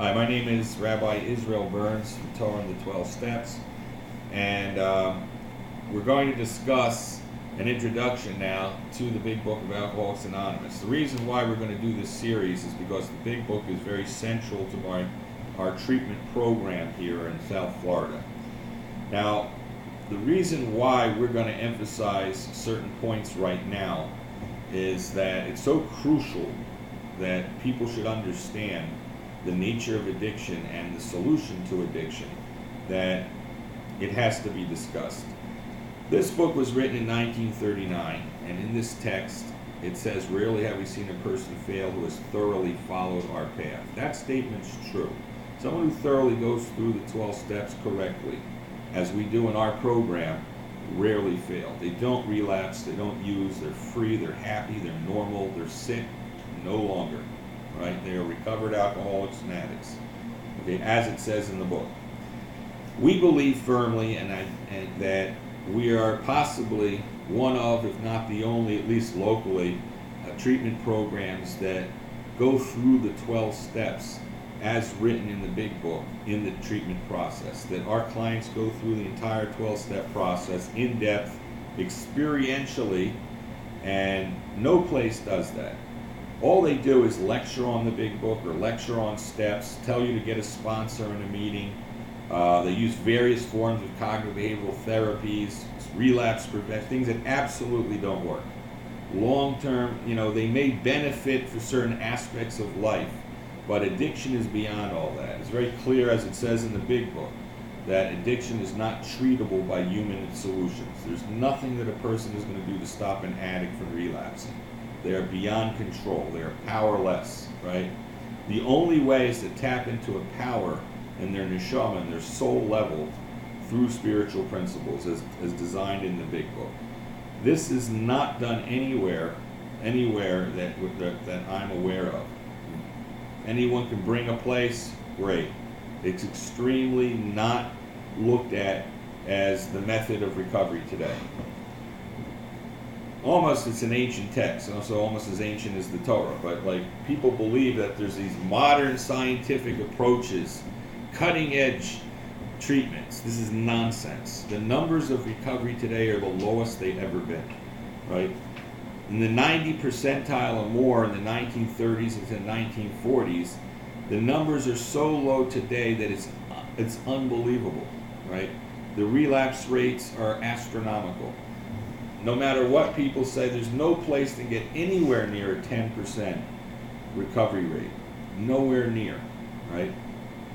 Hi, my name is Rabbi Israel Burns from Torah and the 12 Steps, and we're going to discuss an introduction now to the Big Book of Alcoholics Anonymous. The reason why we're going to do this series is because the Big Book is very central to our treatment program here in South Florida. Now, the reason why we're going to emphasize certain points right now is that it's so crucial that people should understand the nature of addiction and the solution to addiction, that it has to be discussed. This book was written in 1939, and in this text it says, "Rarely have we seen a person fail who has thoroughly followed our path." That statement's true. Someone who thoroughly goes through the 12 steps correctly, as we do in our program, rarely fail. They don't relapse, they don't use, they're free, they're happy, they're normal, they're sick, no longer. Right? They are recovered alcoholics and addicts. Okay, as it says in the book. We believe firmly and that we are possibly one of, if not the only, at least locally, treatment programs that go through the 12 steps as written in the Big Book in the treatment process. That our clients go through the entire 12-step process in depth, experientially, and no place does that. All they do is lecture on the Big Book or lecture on steps, tell you to get a sponsor in a meeting. They use various forms of cognitive behavioral therapies, relapse prevention, things that absolutely don't work. Long term, they may benefit for certain aspects of life, but addiction is beyond all that. It's very clear, as it says in the Big Book, that addiction is not treatable by human solutions. There's nothing that a person is going to do to stop an addict from relapsing. They are beyond control. They are powerless, right? The only way is to tap into a power in their neshama, in their soul level, through spiritual principles as designed in the Big Book. This is not done anywhere that I'm aware of. Anyone can bring a place, great. It's extremely not looked at as the method of recovery today. Almost it's an ancient text, and also almost as ancient as the Torah, but people believe that there's these modern scientific approaches, cutting edge treatments. This is nonsense. The numbers of recovery today are the lowest they've ever been, right? In the 90 percentile or more in the 1930s and the 1940s, the numbers are so low today that it's unbelievable, right? The relapse rates are astronomical. No matter what people say, there's no place to get anywhere near a 10% recovery rate. Nowhere near, right?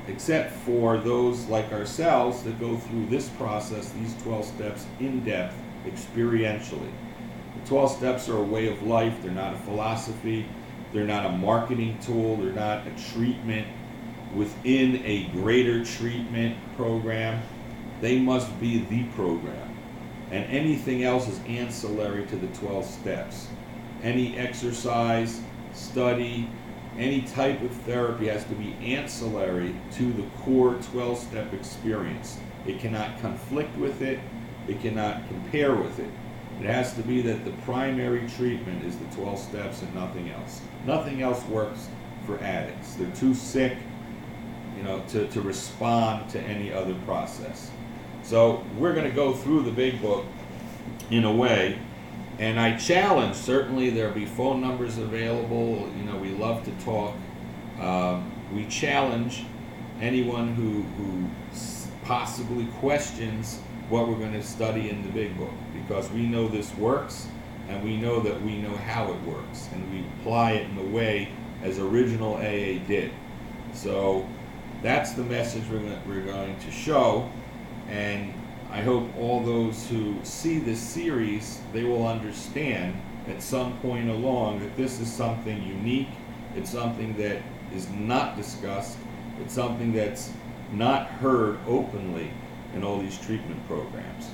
Except for those like ourselves that go through this process, these 12 steps in depth, experientially. The 12 steps are a way of life. They're not a philosophy. They're not a marketing tool. They're not a treatment within a greater treatment program. They must be the program. And anything else is ancillary to the 12 steps. Any exercise, study, any type of therapy has to be ancillary to the core 12-step experience. It cannot conflict with it. It cannot compare with it. It has to be that the primary treatment is the 12 steps and nothing else. Nothing else works for addicts. They're too sick, to respond to any other process. So we're going to go through the Big Book in a way, and I challenge, certainly there'll be phone numbers available, we love to talk. We challenge anyone who possibly questions what we're going to study in the Big Book, because we know this works, and we know that we know how it works, and we apply it in the way as original AA did. So that's the message we're going to show. And I hope all those who see this series, they will understand at some point along that this is something unique. It's something that is not discussed. It's something that's not heard openly in all these treatment programs.